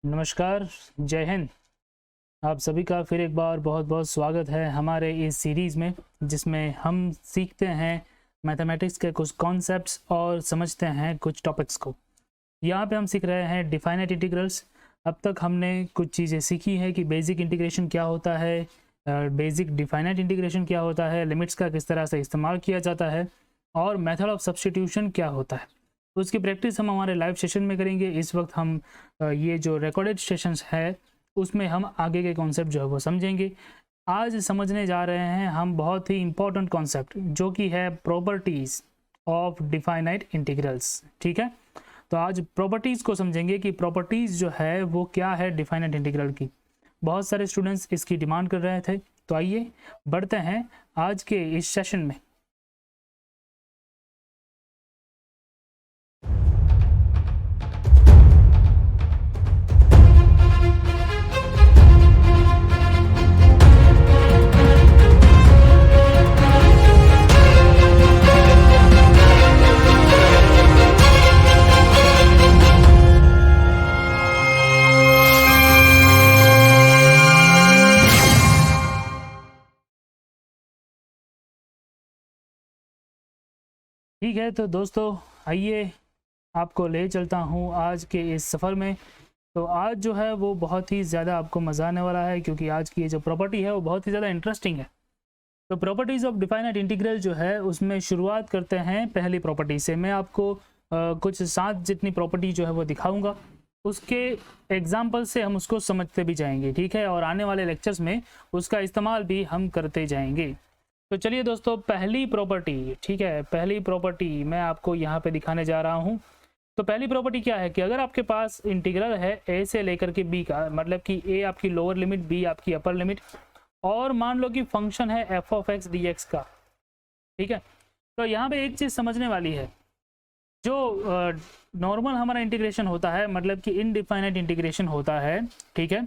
नमस्कार, जय हिंद। आप सभी का फिर एक बार बहुत बहुत स्वागत है हमारे इस सीरीज़ में, जिसमें हम सीखते हैं मैथमेटिक्स के कुछ कॉन्सेप्ट्स और समझते हैं कुछ टॉपिक्स को। यहाँ पे हम सीख रहे हैं डिफाइनाइट इंटीग्रल्स। अब तक हमने कुछ चीज़ें सीखी हैं कि बेसिक इंटीग्रेशन क्या होता है, बेसिक डिफाइनाइट इंटीग्रेशन क्या होता है, लिमिट्स का किस तरह से इस्तेमाल किया जाता है और मेथड ऑफ सब्स्टिट्यूशन क्या होता है। उसकी प्रैक्टिस हम हमारे लाइव सेशन में करेंगे। इस वक्त हम ये जो रिकॉर्डेड सेशंस है उसमें हम आगे के कॉन्सेप्ट जो है वो समझेंगे। आज समझने जा रहे हैं हम बहुत ही इंपॉर्टेंट कॉन्सेप्ट, जो कि है प्रॉपर्टीज़ ऑफ डिफाइनाइट इंटीग्रल्स। ठीक है, तो आज प्रॉपर्टीज़ को समझेंगे कि प्रॉपर्टीज़ जो है वो क्या है डिफाइनाइट इंटीग्रल की। बहुत सारे स्टूडेंट्स इसकी डिमांड कर रहे थे, तो आइए बढ़ते हैं आज के इस सेशन में। ठीक है, तो दोस्तों आइए आपको ले चलता हूँ आज के इस सफ़र में। तो आज जो है वो बहुत ही ज़्यादा आपको मज़ा आने वाला है, क्योंकि आज की ये जो प्रॉपर्टी है वो बहुत ही ज़्यादा इंटरेस्टिंग है। तो प्रॉपर्टीज़ ऑफ डिफाइनाइट इंटीग्रल जो है उसमें शुरुआत करते हैं पहली प्रॉपर्टी से। मैं आपको कुछ 7 जितनी प्रॉपर्टी जो है वो दिखाऊंगा, उसके एग्जाम्पल से हम उसको समझते भी जाएंगे। ठीक है, और आने वाले लेक्चर्स में उसका इस्तेमाल भी हम करते जाएंगे। तो चलिए दोस्तों, पहली प्रॉपर्टी, ठीक है, पहली प्रॉपर्टी मैं आपको यहाँ पे दिखाने जा रहा हूँ। तो पहली प्रॉपर्टी क्या है कि अगर आपके पास इंटीग्रल है ए से लेकर के बी का, मतलब कि ए आपकी लोअर लिमिट, बी आपकी अपर लिमिट, और मान लो कि फंक्शन है F of x D x का। ठीक है, तो यहाँ पे एक चीज़ समझने वाली है। जो नॉर्मल हमारा इंटीग्रेशन होता है, मतलब कि इनडिफाइनाइट इंटीग्रेशन होता है, ठीक है,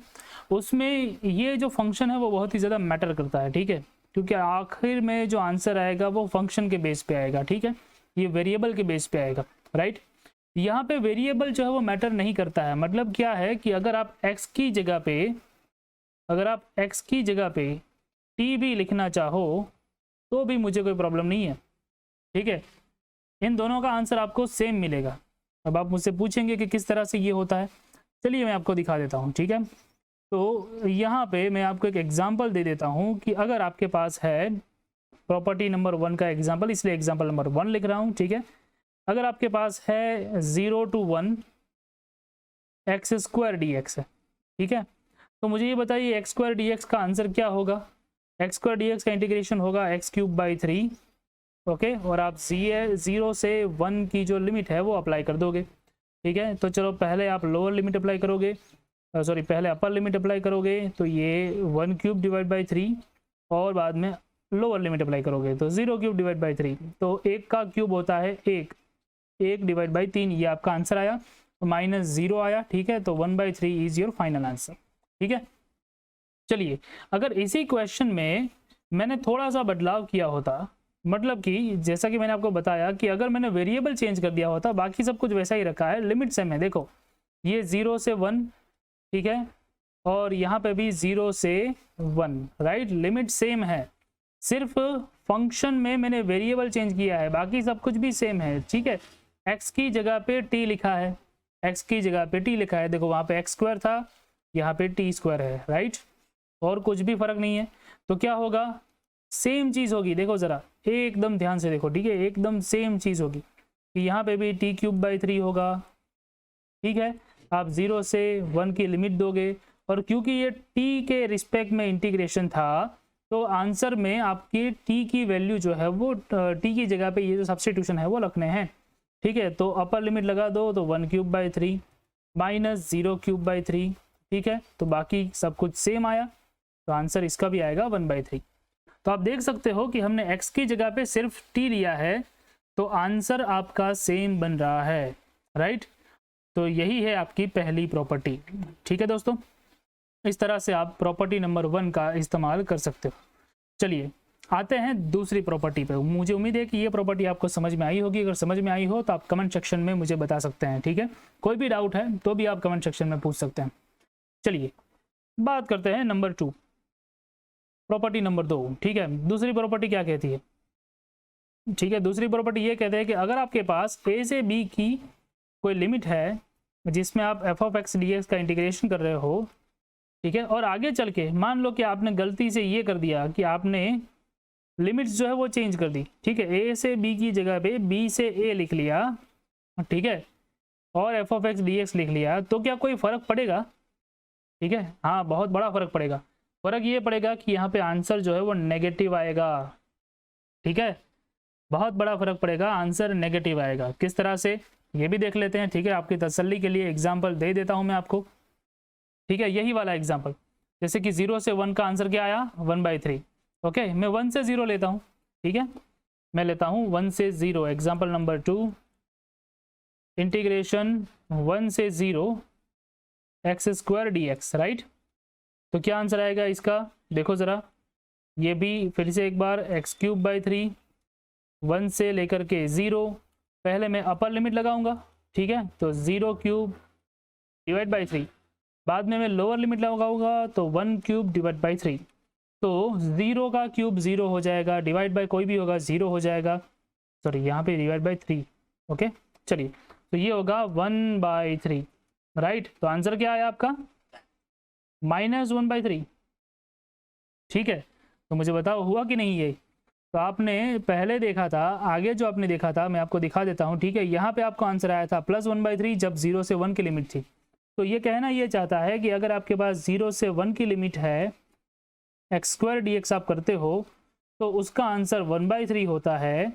उसमें ये जो फंक्शन है वो बहुत ही ज़्यादा मैटर करता है। ठीक है, क्योंकि आखिर में जो आंसर आएगा वो फंक्शन के बेस पे आएगा। ठीक है, ये वेरिएबल के बेस पे आएगा, राइट। यहाँ पे वेरिएबल जो है वो मैटर नहीं करता है। मतलब क्या है कि अगर आप x की जगह पे t भी लिखना चाहो तो भी मुझे कोई प्रॉब्लम नहीं है। ठीक है, इन दोनों का आंसर आपको सेम मिलेगा। अब आप मुझसे पूछेंगे कि किस तरह से ये होता है, चलिए मैं आपको दिखा देता हूँ। ठीक है, तो यहाँ पे मैं आपको एक एग्जांपल दे देता हूँ कि अगर आपके पास है प्रॉपर्टी नंबर 1 का एग्जांपल, इसलिए एग्जांपल नंबर 1 लिख रहा हूँ। ठीक है, अगर आपके पास है 0 to 1 x square D x है, ठीक है, तो मुझे ये बताइए एक्स स्क्वायर डी एक्स का आंसर क्या होगा। एक्स स्क्वायर डी एक्स का इंटीग्रेशन होगा एक्स क्यूब बाई 3। ओके, और आप 0 से 1 की जो लिमिट है वो अप्लाई कर दोगे। ठीक है, तो चलो पहले आप लोअर लिमिट अप्लाई करोगे, सॉरी पहले अपर लिमिट अप्लाई करोगे, तो ये 1 क्यूब डिवाइड बाई 3, और बाद में लोअर लिमिट अप्लाई करोगे तो 0 क्यूब डिवाइड बाई 3। तो 1 का क्यूब होता है 1 डिवाइड बाई 3, ये आपका आंसर आया, -0 आया। ठीक है, तो 1/3 इज योर फाइनल आंसर। ठीक है, चलिए अगर इसी क्वेश्चन में मैंने थोड़ा सा बदलाव किया होता, मतलब कि जैसा कि मैंने आपको बताया कि अगर मैंने वेरिएबल चेंज कर दिया होता, बाकी सब कुछ वैसा ही रखा है, लिमिट सेम है। देखो ये 0 से 1, ठीक है, और यहाँ पे भी 0 से 1, राइट, लिमिट सेम है, सिर्फ फंक्शन में मैंने वेरिएबल चेंज किया है, बाकी सब कुछ भी सेम है। ठीक है, x की जगह पे t लिखा है, x की जगह पे t लिखा है, देखो वहाँ पे x स्क्वायर था, यहाँ पे t स्क्वायर है, राइट, और कुछ भी फर्क नहीं है। तो क्या होगा, सेम चीज़ होगी। देखो ज़रा एकदम ध्यान से देखो, ठीक है, एकदम सेम चीज़ होगी कि यहाँ पे भी t क्यूब बाई 3 होगा। ठीक है, आप 0 से 1 की लिमिट दोगे, और क्योंकि ये t के रिस्पेक्ट में इंटीग्रेशन था, तो आंसर में आपकी t की वैल्यू जो है वो t की जगह पे ये जो सब्स्टिट्यूशन है वो रखने हैं। ठीक है, तो अपर लिमिट लगा दो, तो 1 cube by 3 minus 0 cube by 3। ठीक है, तो बाकी सब कुछ सेम आया, तो आंसर इसका भी आएगा 1/3। तो आप देख सकते हो कि हमने x की जगह पे सिर्फ t लिया है, तो आंसर आपका सेम बन रहा है, राइट। तो यही है आपकी पहली प्रॉपर्टी। ठीक है दोस्तों, इस तरह से आप प्रॉपर्टी नंबर 1 का इस्तेमाल कर सकते हो। चलिए आते हैं दूसरी प्रॉपर्टी पे। मुझे उम्मीद है कि ये प्रॉपर्टी आपको समझ में आई होगी। अगर समझ में आई हो तो आप कमेंट सेक्शन में मुझे बता सकते हैं, ठीक है। कोई भी डाउट है तो भी आप कमेंट सेक्शन में पूछ सकते हैं। चलिए बात करते हैं नंबर 2, प्रॉपर्टी नंबर 2, ठीक है। दूसरी प्रॉपर्टी क्या कहती है, ठीक है। दूसरी प्रॉपर्टी ये कहते हैं कि अगर आपके पास a से b की कोई लिमिट है जिसमें आप f(x) dx का इंटीग्रेशन कर रहे हो, ठीक है, और आगे चल के मान लो कि आपने गलती से ये कर दिया कि आपने लिमिट्स जो है वो चेंज कर दी, ठीक है। a से b की जगह पे b से a लिख लिया, ठीक है, और f(x) dx लिख लिया, तो क्या कोई फ़र्क पड़ेगा, ठीक है। हाँ, बहुत बड़ा फ़र्क पड़ेगा। फ़र्क ये पड़ेगा कि यहाँ पे आंसर जो है वो नेगेटिव आएगा, ठीक है। बहुत बड़ा फ़र्क पड़ेगा, आंसर नेगेटिव आएगा। किस तरह से ये भी देख लेते हैं, ठीक है। आपकी तसल्ली के लिए एग्जाम्पल दे देता हूँ मैं आपको, ठीक है। यही वाला एग्जाम्पल, जैसे कि 0 से 1 का आंसर क्या आया, 1/3। ओके, मैं 1 से 0 लेता हूँ, ठीक है। मैं लेता हूँ 1 से 0। एग्जाम्पल नंबर 2, इंटीग्रेशन 1 से 0 x² dx, राइट। तो क्या आंसर आएगा इसका, देखो ज़रा, ये भी फिर से एक बार x³ 1 से लेकर के 0, पहले मैं अपर लिमिट लगाऊंगा, ठीक है। तो 0³ / 3, बाद में मैं लोअर लिमिट लगाऊंगा तो 1³ / 3। तो 0 का क्यूब 0 हो जाएगा, डिवाइड बाय कोई भी होगा 0 हो जाएगा, सॉरी यहाँ पे डिवाइड बाय 3। ओके, चलिए, तो ये होगा 1/3, राइट। तो आंसर क्या आया आपका, -1/3, ठीक है। तो मुझे बताओ हुआ कि नहीं ये। तो आपने पहले देखा था, आगे जो आपने देखा था मैं आपको दिखा देता हूँ, ठीक है। यहाँ पे आपको आंसर आया था +1/3 जब 0 से 1 की लिमिट थी। तो ये कहना ये चाहता है कि अगर आपके पास 0 से 1 की लिमिट है, x² dx आप करते हो तो उसका आंसर 1/3 होता है,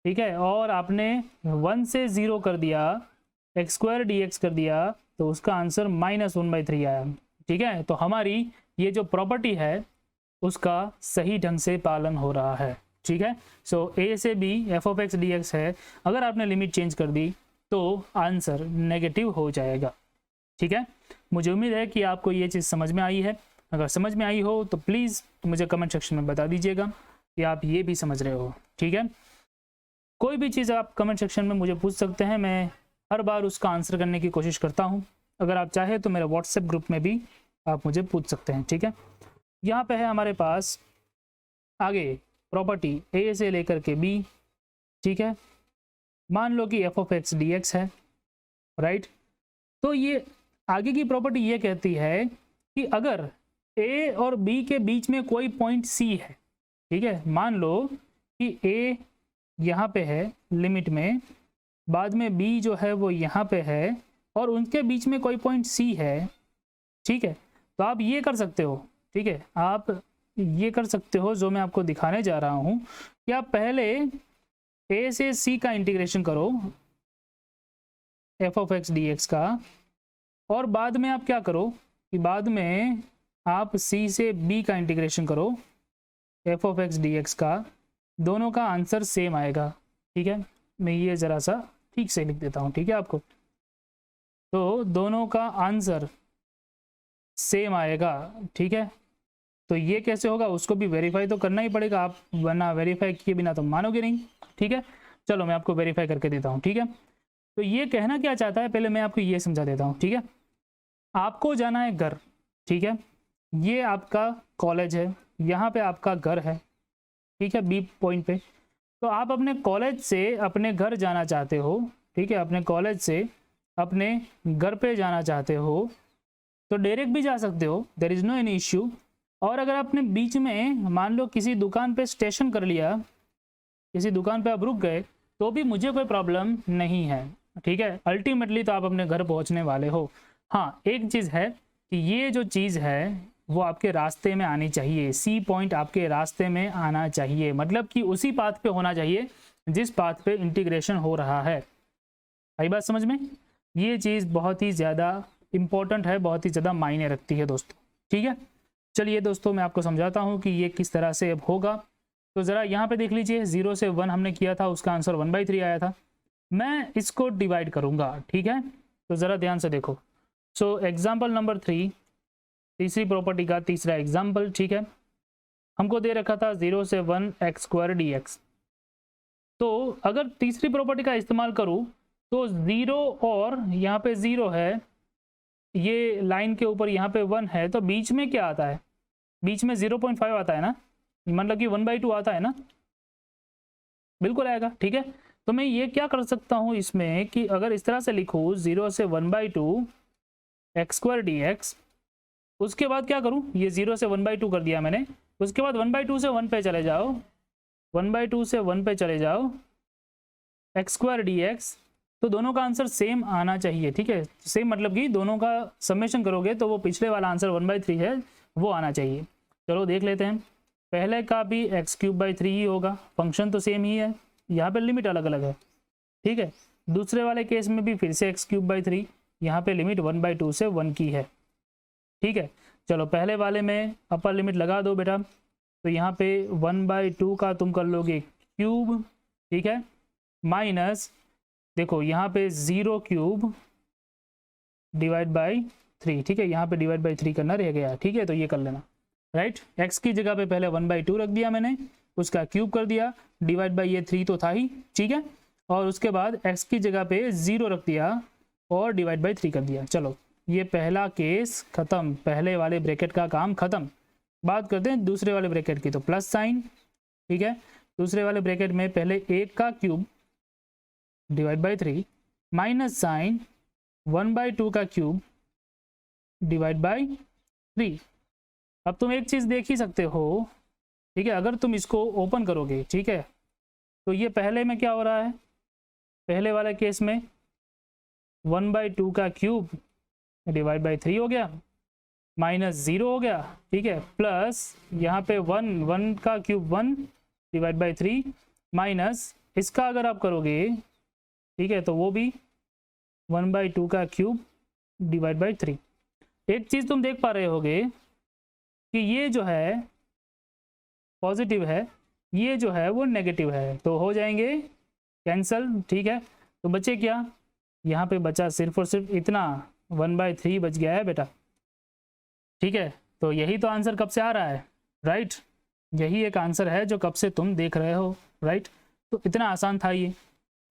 ठीक है। और आपने 1 से 0 कर दिया, x² dx कर दिया, तो उसका आंसर -1/3 आया, ठीक है। तो हमारी ये जो प्रॉपर्टी है उसका सही ढंग से पालन हो रहा है, ठीक है। सो a से b f(x) dx है, अगर आपने लिमिट चेंज कर दी तो आंसर नेगेटिव हो जाएगा, ठीक है। मुझे उम्मीद है कि आपको ये चीज़ समझ में आई है। अगर समझ में आई हो तो प्लीज़ मुझे कमेंट सेक्शन में बता दीजिएगा कि आप ये भी समझ रहे हो, ठीक है। कोई भी चीज़ आप कमेंट सेक्शन में मुझे पूछ सकते हैं, मैं हर बार उसका आंसर करने की कोशिश करता हूँ। अगर आप चाहें तो मेरे व्हाट्सएप ग्रुप में भी आप मुझे पूछ सकते हैं, ठीक है। यहाँ पे है हमारे पास आगे प्रॉपर्टी a से लेकर के b, ठीक है। मान लो कि f(x) dx है, राइट। तो ये आगे की प्रॉपर्टी ये कहती है कि अगर a और b के बीच में कोई पॉइंट c है, ठीक है। मान लो कि a यहाँ पे है लिमिट में, बाद में b जो है वो यहाँ पे है, और उनके बीच में कोई पॉइंट c है, ठीक है। तो आप ये कर सकते हो, ठीक है, आप ये कर सकते हो जो मैं आपको दिखाने जा रहा हूँ कि आप पहले a से c का इंटीग्रेशन करो f(x) dx का, और बाद में आप क्या करो कि बाद में आप c से b का इंटीग्रेशन करो f(x) dx का। दोनों का आंसर सेम आएगा, ठीक है। मैं ये ज़रा सा ठीक से लिख देता हूँ, ठीक है आपको। तो दोनों का आंसर सेम आएगा, ठीक है। तो ये कैसे होगा, उसको भी वेरीफाई तो करना ही पड़ेगा, आप वरना वेरीफाई किए बिना तो मानोगे नहीं, ठीक है। चलो मैं आपको वेरीफाई करके देता हूँ, ठीक है। तो ये कहना क्या चाहता है, पहले मैं आपको ये समझा देता हूँ, ठीक है। आपको जाना है घर, ठीक है। ये आपका कॉलेज है, यहाँ पे आपका घर है, ठीक है, बी पॉइंट पे। तो आप अपने कॉलेज से अपने घर जाना चाहते हो, ठीक है, अपने कॉलेज से अपने घर पे जाना चाहते हो तो डायरेक्ट भी जा सकते हो, there is no any issue. और अगर आपने बीच में मान लो किसी दुकान पे स्टेशन कर लिया, किसी दुकान पे आप रुक गए, तो भी मुझे कोई प्रॉब्लम नहीं है, ठीक है। अल्टीमेटली तो आप अपने घर पहुंचने वाले हो। हाँ, एक चीज़ है कि ये जो चीज़ है वो आपके रास्ते में आनी चाहिए, सी पॉइंट आपके रास्ते में आना चाहिए, मतलब कि उसी पाथ पे होना चाहिए जिस पाथ पे इंटीग्रेशन हो रहा है। आई बात समझ में, ये चीज़ बहुत ही ज़्यादा इम्पोर्टेंट है, बहुत ही ज़्यादा मायने रखती है दोस्तों, ठीक है। चलिए दोस्तों, मैं आपको समझाता हूँ कि ये किस तरह से अब होगा। तो ज़रा यहाँ पे देख लीजिए, 0 से 1 हमने किया था, उसका आंसर 1/3 आया था। मैं इसको डिवाइड करूँगा, ठीक है। तो ज़रा ध्यान से देखो। सो एग्जाम्पल नंबर 3, तीसरी प्रॉपर्टी का तीसरा एग्जाम्पल, ठीक है। हमको दे रखा था 0 से 1 एक्स स्क्वायर डी एक्स। तो अगर तीसरी प्रॉपर्टी का इस्तेमाल करूँ तो 0 और यहाँ पे 0 है, ये लाइन के ऊपर यहाँ पे 1 है, तो बीच में क्या आता है, बीच में 0.5 आता है ना, मतलब कि 1/2 आता है ना, बिल्कुल आएगा। ठीक है, तो मैं ये क्या कर सकता हूँ इसमें कि अगर इस तरह से लिखूँ 0 से 1/2 एक्स स्क्वायर डी एक्स, उसके बाद क्या करूँ, ये 0 से 1/2 कर दिया मैंने, उसके बाद 1/2 से 1 पे चले जाओ, 1/2 से 1 पे चले जाओ एक्स स्क्वायर डी एक्स, तो दोनों का आंसर सेम आना चाहिए। ठीक है, सेम मतलब कि दोनों का समेशन करोगे तो वो पिछले वाला आंसर 1/3 है वो आना चाहिए। चलो देख लेते हैं, पहले का भी x³/3 ही होगा, फंक्शन तो सेम ही है, यहाँ पे लिमिट अलग अलग है। ठीक है, दूसरे वाले केस में भी फिर से x³/3, यहाँ पे लिमिट 1/2 से 1 की है। ठीक है, चलो पहले वाले में अपर लिमिट लगा दो बेटा, तो यहाँ पे 1/2 का तुम कर लोगे क्यूब, ठीक है, माइनस देखो यहाँ पे 0³ डिवाइड बाई 3, ठीक है, यहाँ पे डिवाइड बाई 3 करना रह गया। ठीक है, तो ये कर लेना, राइट। x की जगह पे पहले 1/2 रख दिया मैंने, उसका क्यूब कर दिया, डिवाइड बाई ये 3 तो था ही, ठीक है, और उसके बाद x की जगह पे 0 रख दिया और डिवाइड बाई 3 कर दिया। चलो ये पहला केस खत्म, पहले वाले ब्रैकेट का काम खत्म। बात करते हैं दूसरे वाले ब्रैकेट की, तो प्लस साइन, ठीक है, दूसरे वाले ब्रैकेट में पहले 1 का cube divide by 3 minus sine 1/2 का क्यूब डिवाइड बाई 3। अब तुम एक चीज़ देख ही सकते हो, ठीक है, अगर तुम इसको ओपन करोगे, ठीक है, तो ये पहले में क्या हो रहा है, पहले वाले केस में 1/2 का क्यूब डिवाइड बाई 3 हो गया, माइनस 0 हो गया, ठीक है, प्लस यहाँ पे 1 का क्यूब 1 डिवाइड बाई 3 माइनस इसका अगर आप करोगे, ठीक है, तो वो भी 1/2 का क्यूब डिवाइड बाई 3। एक चीज़ तुम देख पा रहे होगे कि ये जो है पॉजिटिव है, ये जो है वो नेगेटिव है, तो हो जाएंगे कैंसल। ठीक है, तो बचे क्या, यहाँ पे बचा सिर्फ और सिर्फ इतना 1/3 बच गया है बेटा। ठीक है, तो यही तो आंसर कब से आ रहा है, राइट, यही एक आंसर है जो कब से तुम देख रहे हो, राइट। तो इतना आसान था ये,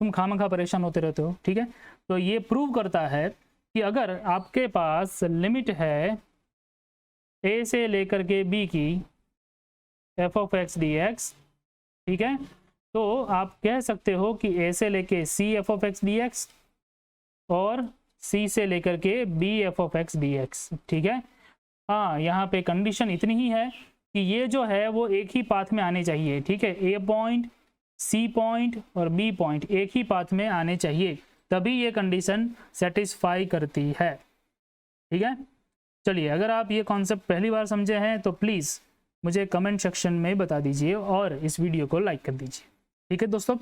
तुम खामखा परेशान होते रहते हो। ठीक है, तो ये प्रूव करता है कि अगर आपके पास लिमिट है a से लेकर के b की f(x) dx, ठीक है, तो आप कह सकते हो कि a से लेके c f(x) dx और c से लेकर के b f(x) dx। ठीक है, हाँ, यहाँ पे कंडीशन इतनी ही है कि ये जो है वो एक ही पाथ में आने चाहिए। ठीक है, a पॉइंट, c पॉइंट और b पॉइंट एक ही पाथ में आने चाहिए, तभी ये कंडीशन सेटिस्फाई करती है। ठीक है, चलिए, अगर आप ये कॉन्सेप्ट पहली बार समझे हैं तो प्लीज़ मुझे कमेंट सेक्शन में बता दीजिए और इस वीडियो को लाइक कर दीजिए। ठीक है दोस्तों,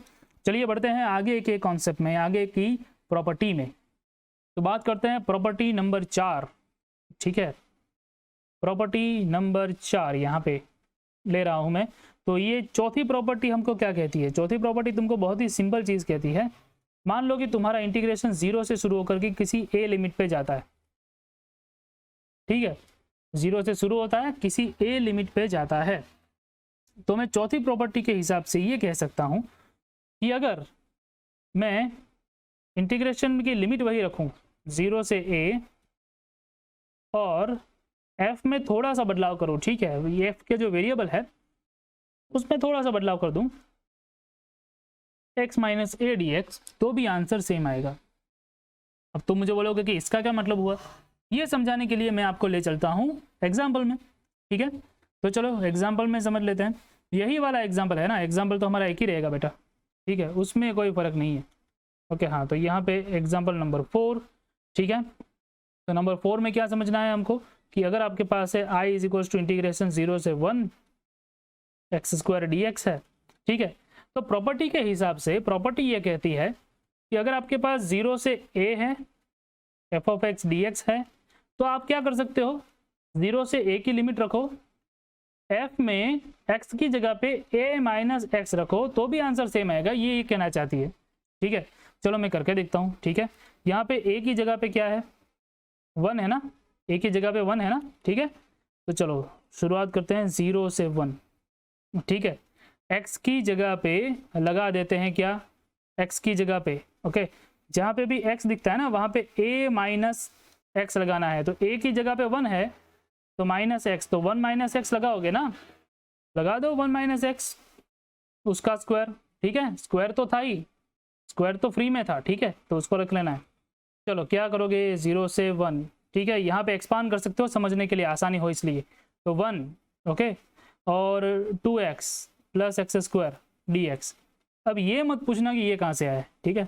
चलिए बढ़ते हैं आगे के कॉन्सेप्ट में, आगे की प्रॉपर्टी में। तो बात करते हैं प्रॉपर्टी नंबर 4। ठीक है, प्रॉपर्टी नंबर 4 यहाँ पे ले रहा हूँ मैं। तो ये चौथी प्रॉपर्टी हमको क्या कहती है, चौथी प्रॉपर्टी तुमको बहुत ही सिंपल चीज़ कहती है। मान लो कि तुम्हारा इंटीग्रेशन 0 से शुरू होकर के किसी a लिमिट पे जाता है, ठीक है, 0 से शुरू होता है, किसी a लिमिट पे जाता है, तो मैं चौथी प्रॉपर्टी के हिसाब से ये कह सकता हूँ कि अगर मैं इंटीग्रेशन की लिमिट वही रखूँ 0 से a और f में थोड़ा सा बदलाव करूँ, ठीक है, ये f के जो वेरिएबल है उसमें थोड़ा सा बदलाव कर दूँ x माइनस a dx, तो भी आंसर सेम आएगा। अब तुम मुझे बोलोगे कि इसका क्या मतलब हुआ, ये समझाने के लिए मैं आपको ले चलता हूँ एग्जाम्पल में। ठीक है, तो चलो एग्जाम्पल में समझ लेते हैं। यही वाला एग्जाम्पल है ना, एग्जाम्पल तो हमारा एक ही रहेगा बेटा, ठीक है, उसमें कोई फ़र्क नहीं है। ओके, हाँ, तो यहाँ पे एग्जाम्पल नंबर 4, ठीक है, तो नंबर 4 में क्या समझना है हमको कि अगर आपके पास है i = इंटीग्रेशन 0 से 1 x² dx है, ठीक है, तो प्रॉपर्टी के हिसाब से प्रॉपर्टी ये कहती है कि अगर आपके पास 0 से a है, f(x) dx है, तो आप क्या कर सकते हो, 0 से a की लिमिट रखो, f में x की जगह पे a माइनस x रखो, तो भी आंसर सेम आएगा, ये कहना चाहती है। ठीक है, चलो मैं करके देखता हूँ। ठीक है, यहाँ पे a की जगह पे क्या है, 1 है ना, a की जगह पे 1 है ना, ठीक है, तो चलो शुरुआत करते हैं 0 से 1। ठीक है, x की जगह पे लगा देते हैं क्या, x की जगह पे, ओके, जहाँ पे भी x दिखता है ना वहाँ पे a माइनस एक्स लगाना है। तो a की जगह पे 1 है तो माइनस एक्स, तो 1 माइनस एक्स लगाओगे ना, लगा दो 1 माइनस एक्स, उसका स्क्वायर, ठीक है, स्क्वायर तो था ही, स्क्वायर तो फ्री में था, ठीक है, तो उसको रख लेना है। चलो क्या करोगे, 0 से 1, ठीक है, यहाँ पे एक्सपांड कर सकते हो समझने के लिए आसानी हो इसलिए, तो 1, ओके, और 2x plus x square dx। अब ये मत पूछना कि ये कहाँ से आया है, ठीक है,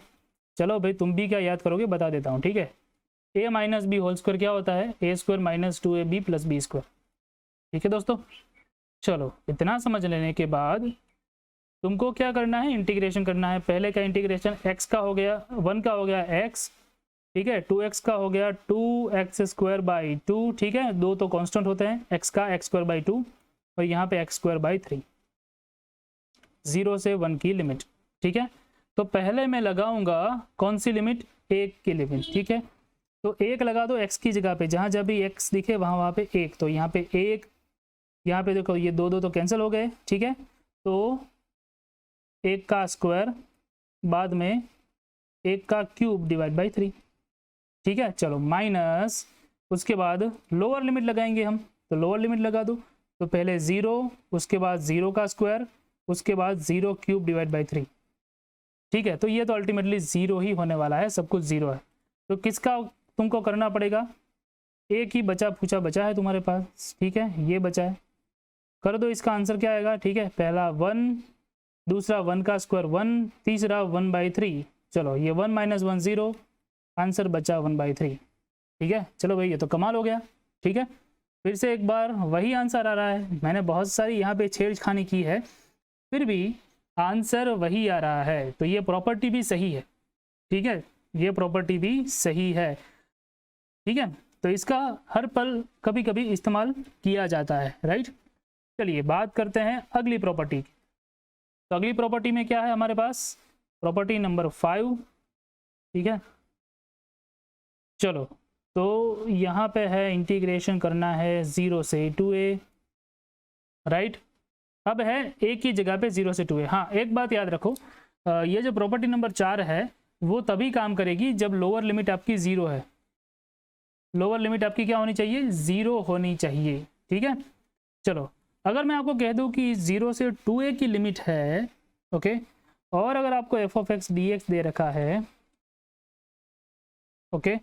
चलो भाई तुम भी क्या याद करोगे बता देता हूँ, ठीक है, a minus B whole square क्या होता है, a square minus 2ab plus B square, ठीक है दोस्तों। चलो इतना समझ लेने के बाद तुमको क्या करना है, इंटीग्रेशन करना है। पहले का इंटीग्रेशन x का हो गया, 1 का हो गया x, ठीक है, 2x का हो गया 2x स्क्वायर बाई 2, ठीक है, दो तो कांस्टेंट होते हैं, x का x स्क्वायर बाई 2 और यहाँ पे x स्क्वायर बाई 3, 0 से 1 की लिमिट, ठीक है। तो पहले मैं लगाऊंगा कौन सी लिमिट, 1 की लिमिट, ठीक है, तो 1 लगा दो x की जगह पे, जहाँ जब भी x दिखे वहाँ पे 1, तो यहाँ पे 1, यहाँ पे देखो ये दो तो कैंसिल हो गए, ठीक है, तो 1 का स्क्वायर बाद में 1 का क्यूब डिवाइड बाई 3, ठीक है। चलो माइनस, उसके बाद लोअर लिमिट लगाएंगे हम, तो लोअर लिमिट लगा दो, तो पहले 0, उसके बाद 0 का स्क्वायर, उसके बाद 0 क्यूब डिवाइड बाई 3, ठीक है, तो ये तो अल्टीमेटली 0 ही होने वाला है, सब कुछ 0 है। तो किसका तुमको करना पड़ेगा, एक ही बचा पूछा बचा है तुम्हारे पास, ठीक है, ये बचा है, कर दो, इसका आंसर क्या आएगा, ठीक है, पहला 1, दूसरा 1 का स्क्वायर 1, तीसरा 1/3, चलो ये 1 माइनस 1 0, आंसर बचा 1/3, ठीक है। चलो भाई ये तो कमाल हो गया, ठीक है, फिर से एक बार वही आंसर आ रहा है, मैंने बहुत सारी यहाँ पे छेड़खानी की है फिर भी आंसर वही आ रहा है, तो ये प्रॉपर्टी भी सही है, ठीक है, ये प्रॉपर्टी भी सही है, ठीक है, तो इसका हर पल कभी कभी इस्तेमाल किया जाता है, राइट। चलिए बात करते हैं अगली प्रॉपर्टी की। तो अगली प्रॉपर्टी में क्या है हमारे पास, प्रॉपर्टी नंबर 5, ठीक है। चलो तो यहाँ पे है इंटीग्रेशन करना है 0 से 2a, राइट। अब है a की जगह पे 0 से 2a। हाँ एक बात याद रखो, ये जो प्रॉपर्टी नंबर 4 है वो तभी काम करेगी जब लोअर लिमिट आपकी 0 है, लोअर लिमिट आपकी क्या होनी चाहिए, 0 होनी चाहिए, ठीक है। चलो अगर मैं आपको कह दूं कि 0 से 2a की लिमिट है, ओके, और अगर आपको f ऑफ x dx दे रखा है, ओके,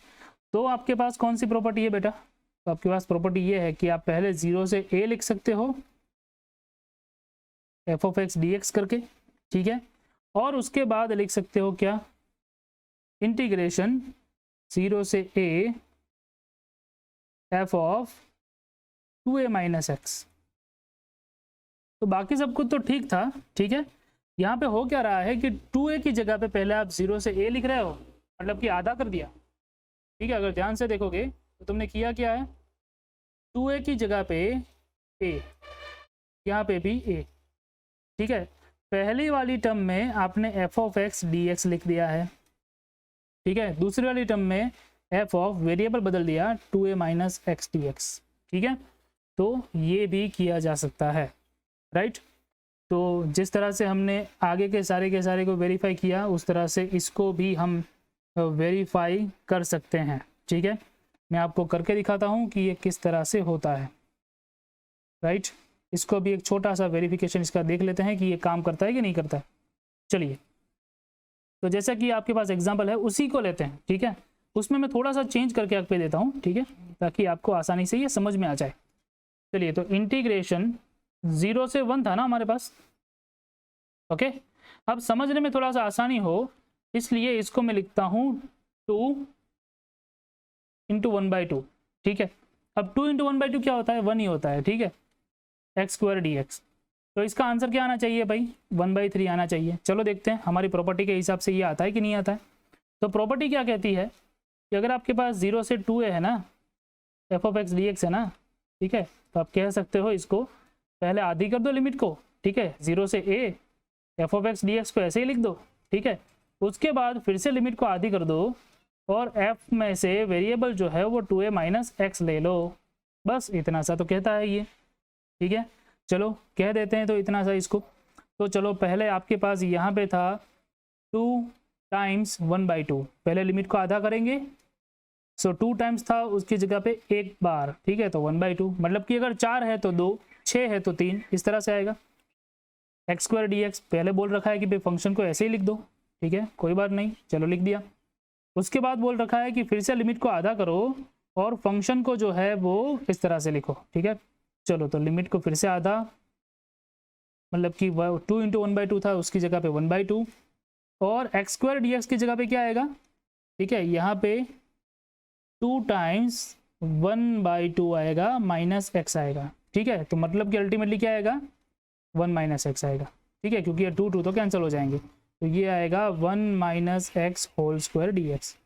तो आपके पास कौन सी प्रॉपर्टी है बेटा, तो आपके पास प्रॉपर्टी ये है कि आप पहले 0 से a लिख सकते हो f ऑफ x dx करके, ठीक है, और उसके बाद लिख सकते हो क्या, इंटीग्रेशन 0 से a f of 2a minus x। तो बाकी सब कुछ तो ठीक था, ठीक है, यहाँ पे हो क्या रहा है कि 2a की जगह पे पहले आप 0 से a लिख रहे हो, मतलब कि आधा कर दिया, ठीक है। अगर ध्यान से देखोगे तो तुमने किया क्या है, 2a की जगह पे a, यहाँ पे भी a, ठीक है, पहली वाली टर्म में आपने f ऑफ x dx लिख दिया है, ठीक है, दूसरी वाली टर्म में f ऑफ वेरिएबल बदल दिया 2a माइनस x dx, ठीक है, तो ये भी किया जा सकता है, राइट। तो जिस तरह से हमने आगे के सारे को वेरीफाई किया उस तरह से इसको भी हम वेरीफाई कर सकते हैं, ठीक है। मैं आपको करके दिखाता हूँ कि ये किस तरह से होता है, राइट। इसको भी एक छोटा सा वेरिफिकेशन इसका देख लेते हैं कि ये काम करता है कि नहीं करता है। चलिए तो जैसा कि आपके पास एग्जाम्पल है उसी को लेते हैं, ठीक है, उसमें मैं थोड़ा सा चेंज करके आप पे देता हूँ, ठीक है, ताकि आपको आसानी से ये समझ में आ जाए। चलिए तो इंटीग्रेशन 0 से 1 था ना हमारे पास, ओके। अब समझने में थोड़ा सा आसानी हो इसलिए इसको मैं लिखता हूँ 2 × 1/2, ठीक है। अब 2 × 1/2 क्या होता है, 1 ही होता है, ठीक है, x स्क्वायर dx। तो इसका आंसर क्या आना चाहिए भाई, 1/3 आना चाहिए। चलो देखते हैं हमारी प्रॉपर्टी के हिसाब से ये आता है कि नहीं आता है। तो प्रॉपर्टी क्या कहती है कि अगर आपके पास 0 से 2a है ना, f ऑफ x dx है ना, ठीक है, तो आप कह सकते हो इसको पहले आधी कर दो लिमिट को, ठीक है, 0 से a f of x dx को ऐसे ही लिख दो, ठीक है, उसके बाद फिर से लिमिट को आधी कर दो और f में से वेरिएबल जो है वो 2a माइनस x ले लो, बस इतना सा तो कहता है ये, ठीक है। चलो कह देते हैं तो इतना सा इसको। तो चलो पहले आपके पास यहाँ पे था 2 टाइम्स 1/2, पहले लिमिट को आधा करेंगे। सो 2 टाइम्स था, उसकी जगह पे एक बार, ठीक है, तो 1/2, मतलब कि अगर 4 है तो 2, 6 है तो 3, इस तरह से आएगा। x² dx पहले बोल रखा है कि भाई फंक्शन को ऐसे ही लिख दो, ठीक है, कोई बात नहीं, चलो लिख दिया। उसके बाद बोल रखा है कि फिर से लिमिट को आधा करो और फंक्शन को जो है वो इस तरह से लिखो, ठीक है। चलो तो लिमिट को फिर से आधा, मतलब कि 2 × 1/2 था, उसकी जगह पे 1/2, और x² dx की जगह पे क्या आएगा, ठीक है, यहाँ पे 2 टाइम्स 1/2 आएगा माइनस x आएगा, ठीक है। तो मतलब कि अल्टीमेटली क्या आएगा, 1 - x आएगा, ठीक है, क्योंकि ये 2 तो कैंसिल हो जाएंगे, तो ये आएगा 1 - x² dx।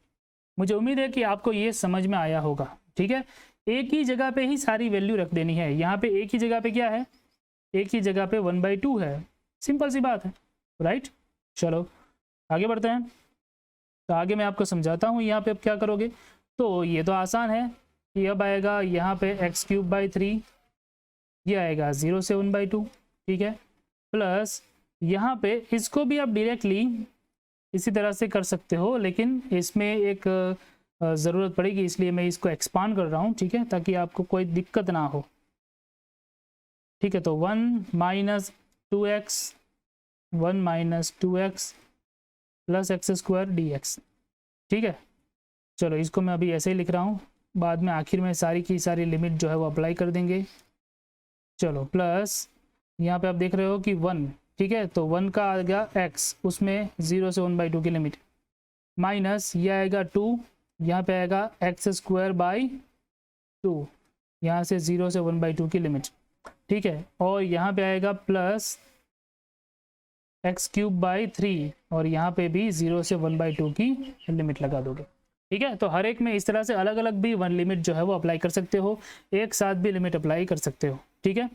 मुझे उम्मीद है कि आपको ये समझ में आया होगा, ठीक है। एक ही जगह पे ही सारी वैल्यू रख देनी है, यहाँ पे एक ही जगह पे क्या है, एक ही जगह पे 1/2 है, सिंपल सी बात है, राइट। चलो आगे बढ़ते हैं। तो आगे मैं आपको समझाता हूँ यहाँ पे अब क्या करोगे। तो ये तो आसान है कि अब आएगा यहाँ पे x³/3, ये आएगा 0 से 1/2, ठीक है, प्लस यहाँ पे इसको भी आप डायरेक्टली इसी तरह से कर सकते हो, लेकिन इसमें एक ज़रूरत पड़ेगी, इसलिए मैं इसको एक्सपांड कर रहा हूँ, ठीक है, ताकि आपको कोई दिक्कत ना हो, ठीक है। तो 1 - 2x 1 - 2x plus x² dx, ठीक है। चलो इसको मैं अभी ऐसे ही लिख रहा हूँ, बाद में आखिर में सारी की सारी लिमिट जो है वो अप्लाई कर देंगे। चलो प्लस यहाँ पे आप देख रहे हो कि 1, ठीक है, तो 1 का आ गया x, उसमें 0 से 1/2 की लिमिट, माइनस ये आएगा 2, यहाँ पे आएगा x²/2, यहाँ से 0 से 1/2 की लिमिट, ठीक है, और यहाँ पे आएगा प्लस x³/3, और यहाँ पे भी 0 से 1/2 की लिमिट लगा दोगे, ठीक है। तो हर एक में इस तरह से अलग अलग भी वन लिमिट जो है वो अप्लाई कर सकते हो, एक साथ भी लिमिट अप्लाई कर सकते हो, ठीक है।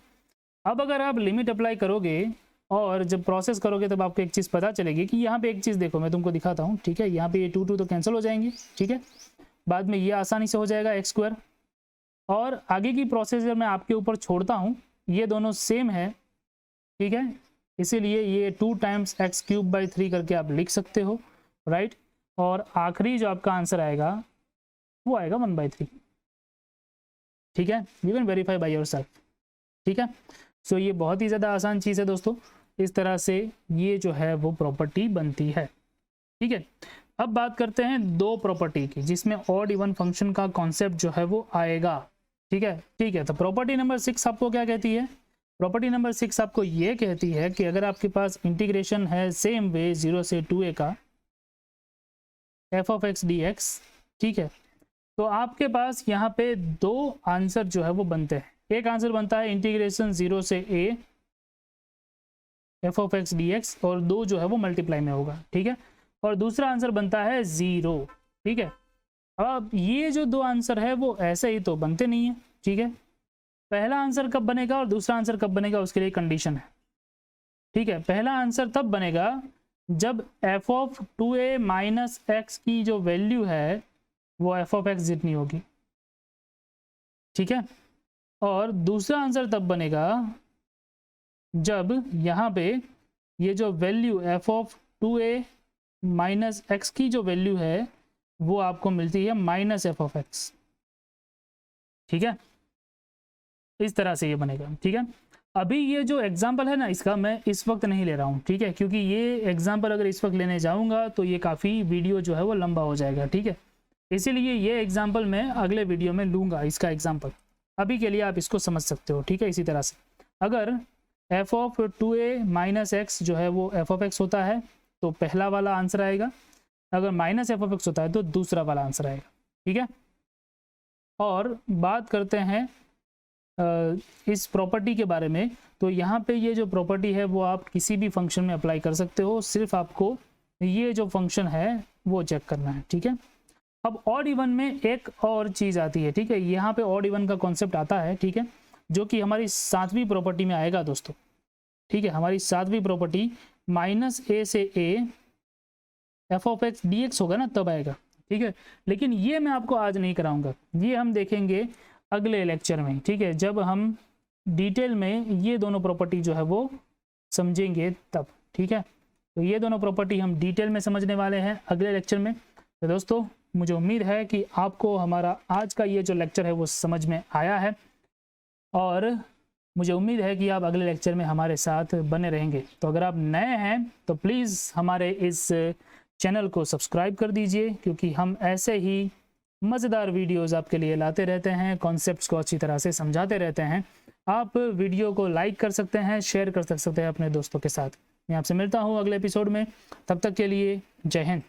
अब अगर आप लिमिट अप्लाई करोगे और जब प्रोसेस करोगे तब आपको एक चीज़ पता चलेगी कि यहाँ पे एक चीज़ देखो, मैं तुमको दिखाता हूँ, ठीक है, यहाँ पे ये 2 तो कैंसिल हो जाएंगे, ठीक है, बाद में ये आसानी से हो जाएगा x², और आगे की प्रोसेस मैं आपके ऊपर छोड़ता हूँ, ये दोनों सेम है, ठीक है, इसीलिए ये 2 टाइम्स x³/3 करके आप लिख सकते हो, राइट। और आखिरी जो आपका आंसर आएगा वो आएगा 1/3, ठीक है, you can verify by yourself, ठीक है। सो ये बहुत ही ज़्यादा आसान चीज़ है दोस्तों, इस तरह से ये जो है वो प्रॉपर्टी बनती है, ठीक है। अब बात करते हैं दो प्रॉपर्टी की, जिसमें ऑड इवन फंक्शन का कॉन्सेप्ट जो है वो आएगा, ठीक है, ठीक है। तो प्रॉपर्टी नंबर 6 आपको क्या कहती है, प्रॉपर्टी नंबर 6 आपको ये कहती है कि अगर आपके पास इंटीग्रेशन है सेम वे 0 से 2a का f(x) dx, ठीक है, तो आपके पास यहाँ पे दो आंसर जो है वो बनते हैं। एक आंसर बनता है इंटीग्रेशन 0 से a f(x) dx, और दो जो है वो मल्टीप्लाई में होगा, ठीक है, और दूसरा आंसर बनता है 0, ठीक है। अब ये जो दो आंसर है वो ऐसे ही तो बनते नहीं है, ठीक है, पहला आंसर कब बनेगा और दूसरा आंसर कब बनेगा उसके लिए कंडीशन है, ठीक है। पहला आंसर तब बनेगा जब f(2a - x) की जो वैल्यू है वो f(x) जितनी होगी, ठीक है, और दूसरा आंसर तब बनेगा जब यहाँ पे ये जो वैल्यू f(2a - x) की जो वैल्यू है वो आपको मिलती है -f(x), ठीक है, इस तरह से ये बनेगा, ठीक है। अभी ये जो एग्जाम्पल है ना, इसका मैं इस वक्त नहीं ले रहा हूँ, ठीक है, क्योंकि ये एग्जाम्पल अगर इस वक्त लेने जाऊँगा तो ये काफ़ी वीडियो जो है वो लंबा हो जाएगा, ठीक है, इसीलिए ये एग्जाम्पल मैं अगले वीडियो में लूँगा, इसका एग्जाम्पल। अभी के लिए आप इसको समझ सकते हो, ठीक है। इसी तरह से अगर f(2a - x) जो है वो f(x) होता है तो पहला वाला आंसर आएगा, अगर -f(x) होता है तो दूसरा वाला आंसर आएगा, ठीक है। और बात करते हैं इस प्रॉपर्टी के बारे में, तो यहाँ पे ये जो प्रॉपर्टी है वो आप किसी भी फंक्शन में अप्लाई कर सकते हो, सिर्फ आपको ये जो फंक्शन है वो चेक करना है, ठीक है। अब ऑड इवन में एक और चीज़ आती है, ठीक है, यहाँ पे ऑड इवन का कॉन्सेप्ट आता है, ठीक है, जो कि हमारी 7वीं प्रॉपर्टी में आएगा दोस्तों, ठीक है, हमारी 7वीं प्रॉपर्टी -a से a f(x) dx होगा ना, तब आएगा, ठीक है। लेकिन ये मैं आपको आज नहीं कराऊंगा, ये हम देखेंगे अगले लेक्चर में, ठीक है, जब हम डिटेल में ये दोनों प्रॉपर्टी जो है वो समझेंगे तब, ठीक है। तो ये दोनों प्रॉपर्टी हम डिटेल में समझने वाले हैं अगले लेक्चर में। तो दोस्तों मुझे उम्मीद है कि आपको हमारा आज का ये जो लेक्चर है वो समझ में आया है, और मुझे उम्मीद है कि आप अगले लेक्चर में हमारे साथ बने रहेंगे। तो अगर आप नए हैं तो प्लीज़ हमारे इस चैनल को सब्सक्राइब कर दीजिए, क्योंकि हम ऐसे ही मज़ेदार वीडियोस आपके लिए लाते रहते हैं, कॉन्सेप्ट्स को अच्छी तरह से समझाते रहते हैं। आप वीडियो को लाइक कर सकते हैं, शेयर कर सकते हैं अपने दोस्तों के साथ। मैं आपसे मिलता हूँ अगले एपिसोड में, तब तक के लिए जय हिंद।